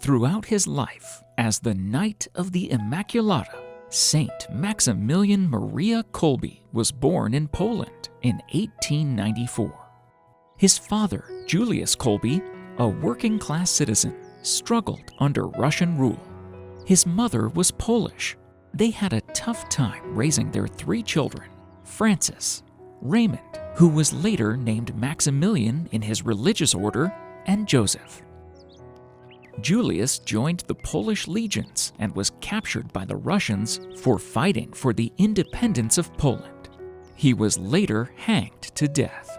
Throughout his life as the Knight of the Immaculata, Saint Maximilian Maria Kolbe was born in Poland in 1894. His father, Julius Kolbe, a working-class citizen, struggled under Russian rule. His mother was Polish. They had a tough time raising their 3 children, Francis, Raymond, who was later named Maximilian in his religious order, and Joseph. Julius joined the Polish legions and was captured by the Russians for fighting for the independence of Poland. He was later hanged to death.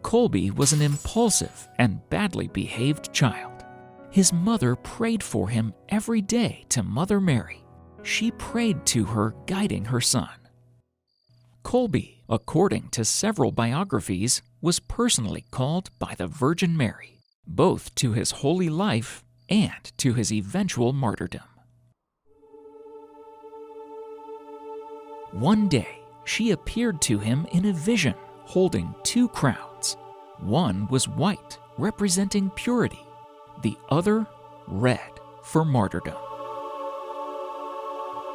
Kolbe was an impulsive and badly behaved child. His mother prayed for him every day to Mother Mary. She prayed to her, guiding her son. Kolbe, according to several biographies, was personally called by the Virgin Mary, both to his holy life and to his eventual martyrdom. One day, she appeared to him in a vision, holding 2 crowns. One was white, representing purity, the other red for martyrdom.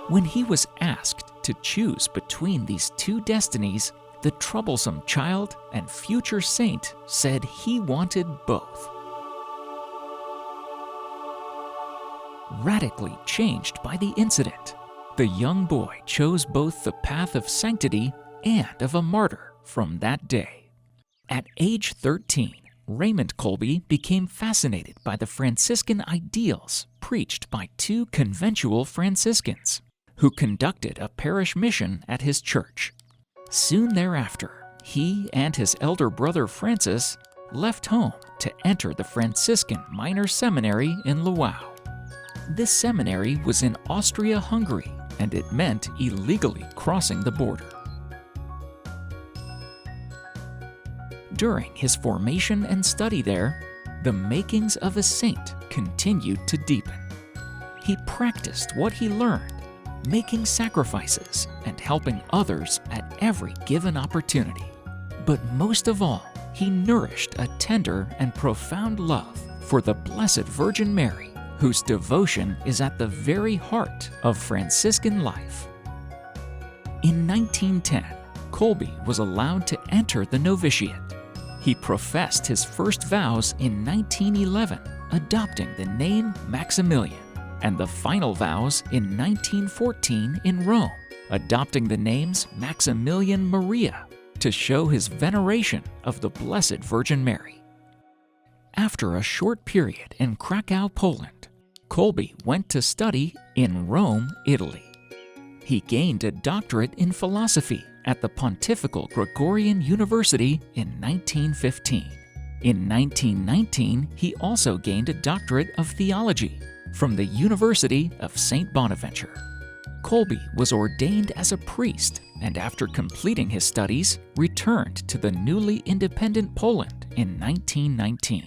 When he was asked to choose between these 2 destinies, the troublesome child and future saint said he wanted both. Radically changed by the incident, the young boy chose both the path of sanctity and of a martyr from that day. At age 13, Raymond Kolbe became fascinated by the Franciscan ideals preached by 2 conventual Franciscans, who conducted a parish mission at his church. Soon thereafter, he and his elder brother Francis left home to enter the Franciscan Minor Seminary in Lwów. This seminary was in Austria-Hungary, and it meant illegally crossing the border. During his formation and study there, the makings of a saint continued to deepen. He practiced what he learned, making sacrifices and helping others at every given opportunity. But most of all, he nourished a tender and profound love for the Blessed Virgin Mary, whose devotion is at the very heart of Franciscan life. In 1910, Kolbe was allowed to enter the novitiate. He professed his first vows in 1911, adopting the name Maximilian, and the final vows in 1914 in Rome, adopting the names Maximilian Maria to show his veneration of the Blessed Virgin Mary. After a short period in Krakow, Poland, Kolbe went to study in Rome, Italy. He gained a doctorate in philosophy at the Pontifical Gregorian University in 1915. In 1919, he also gained a doctorate of theology from the University of St. Bonaventure. Kolbe was ordained as a priest and after completing his studies, returned to the newly independent Poland in 1919.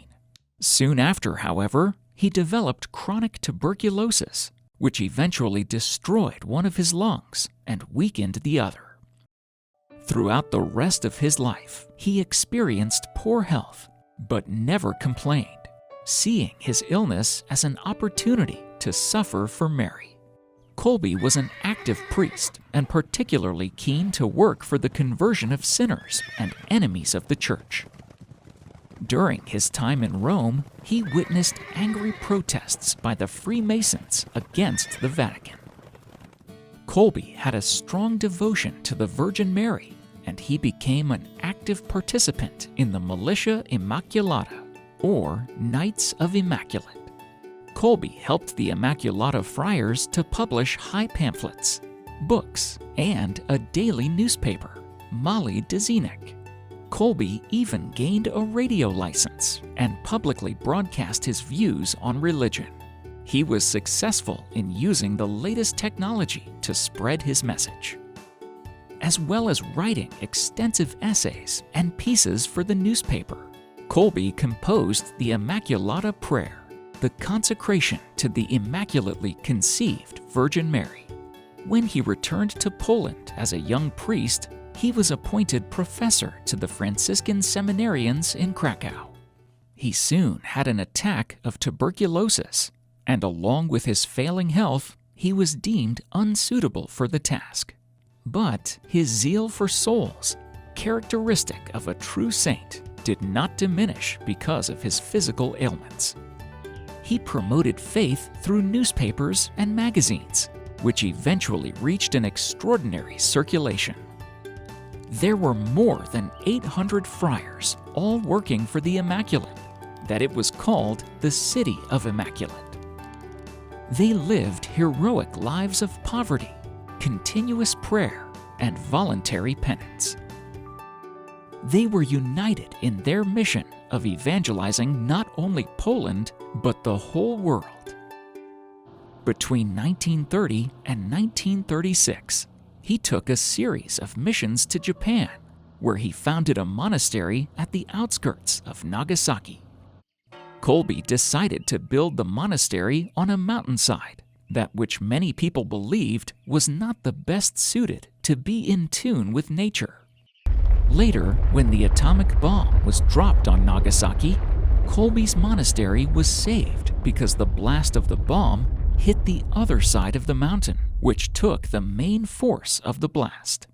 Soon after, however, he developed chronic tuberculosis, which eventually destroyed one of his lungs and weakened the other. Throughout the rest of his life, he experienced poor health, but never complained, seeing his illness as an opportunity to suffer for Mary. Kolbe was an active priest and particularly keen to work for the conversion of sinners and enemies of the Church. During his time in Rome, he witnessed angry protests by the Freemasons against the Vatican. Kolbe had a strong devotion to the Virgin Mary, and he became an active participant in the militia Immaculata, or Knights of Immaculate. Kolbe helped the Immaculata friars to publish high pamphlets, books, and a daily newspaper, Mali Dziennik. Kolbe even gained a radio license and publicly broadcast his views on religion. He was successful in using the latest technology to spread his message, as well as writing extensive essays and pieces for the newspaper. Kolbe composed the Immaculata Prayer, the consecration to the Immaculately Conceived Virgin Mary. When he returned to Poland as a young priest, he was appointed professor to the Franciscan seminarians in Krakow. He soon had an attack of tuberculosis and along with his failing health, he was deemed unsuitable for the task. But his zeal for souls, characteristic of a true saint, did not diminish because of his physical ailments. He promoted faith through newspapers and magazines, which eventually reached an extraordinary circulation. There were more than 800 friars, all working for the Immaculate, that it was called the City of Immaculate. They lived heroic lives of poverty, continuous prayer, and voluntary penance. They were united in their mission of evangelizing not only Poland, but the whole world. Between 1930 and 1936, he took a series of missions to Japan, where he founded a monastery at the outskirts of Nagasaki. Kolbe decided to build the monastery on a mountainside, that which many people believed was not the best suited to be in tune with nature. Later, when the atomic bomb was dropped on Nagasaki, Kolbe's monastery was saved because the blast of the bomb hit the other side of the mountain, which took the main force of the blast.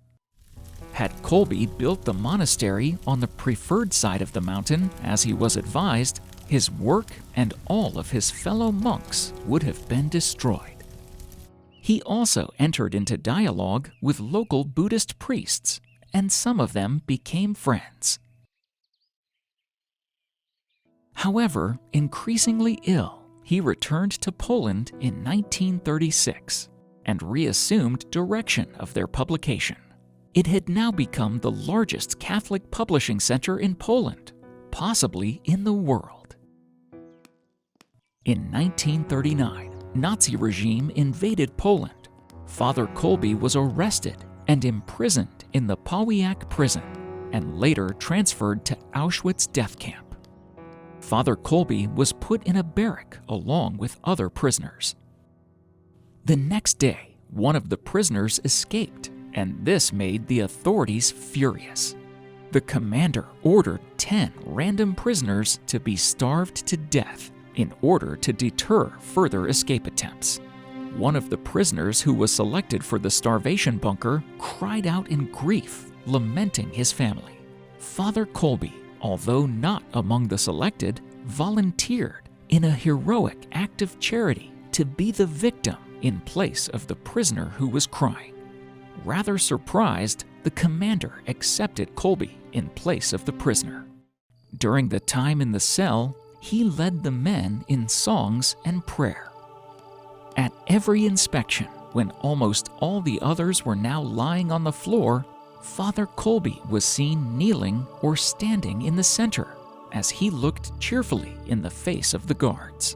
Had Kolbe built the monastery on the preferred side of the mountain, as he was advised, his work and all of his fellow monks would have been destroyed. He also entered into dialogue with local Buddhist priests, and some of them became friends. However, increasingly ill, he returned to Poland in 1936 and reassumed direction of their publication. It had now become the largest Catholic publishing center in Poland, possibly in the world. In 1939, Nazi regime invaded Poland. Father Kolbe was arrested and imprisoned in the Pawiak prison and later transferred to Auschwitz death camp. Father Kolbe was put in a barrack along with other prisoners. The next day, one of the prisoners escaped, and this made the authorities furious. The commander ordered 10 random prisoners to be starved to death in order to deter further escape attempts. One of the prisoners who was selected for the starvation bunker cried out in grief, lamenting his family. Father Kolbe, although not among the selected, volunteered in a heroic act of charity to be the victim in place of the prisoner who was crying. Rather surprised, the commander accepted Kolbe in place of the prisoner. During the time in the cell, he led the men in songs and prayer. At every inspection, when almost all the others were now lying on the floor, Father Kolbe was seen kneeling or standing in the center as he looked cheerfully in the face of the guards.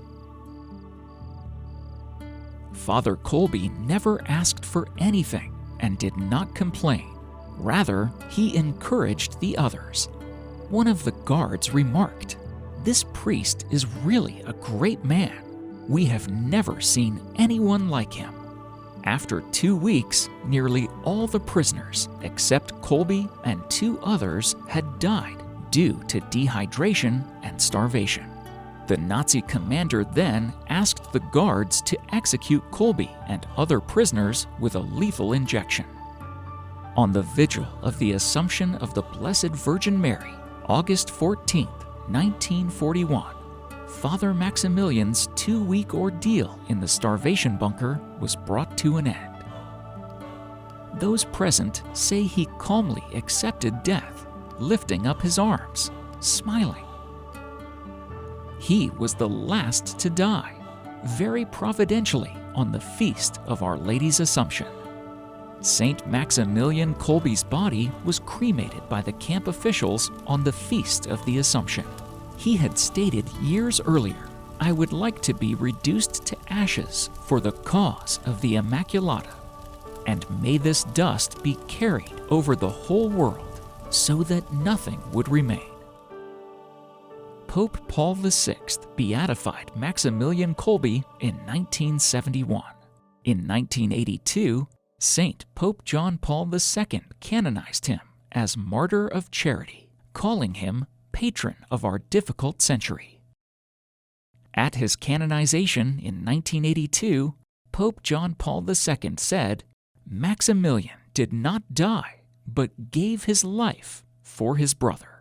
Father Kolbe never asked for anything and did not complain. Rather, he encouraged the others. One of the guards remarked, "This priest is really a great man. We have never seen anyone like him." After 2 weeks, nearly all the prisoners, except Kolbe and 2 others, had died due to dehydration and starvation. The Nazi commander then asked the guards to execute Kolbe and other prisoners with a lethal injection. On the vigil of the Assumption of the Blessed Virgin Mary, August 14, 1941, Father Maximilian's 2-week ordeal in the starvation bunker was brought to an end. Those present say he calmly accepted death, lifting up his arms, smiling. He was the last to die, very providentially on the feast of Our Lady's Assumption. Saint Maximilian Kolbe's body was cremated by the camp officials on the feast of the Assumption. He had stated years earlier, "I would like to be reduced to ashes for the cause of the Immaculata, and may this dust be carried over the whole world so that nothing would remain." Pope Paul VI beatified Maximilian Kolbe in 1971. In 1982, Saint Pope John Paul II canonized him as Martyr of Charity, calling him patron of our difficult century. At his canonization in 1982, Pope John Paul II said, "Maximilian did not die, but gave his life for his brother."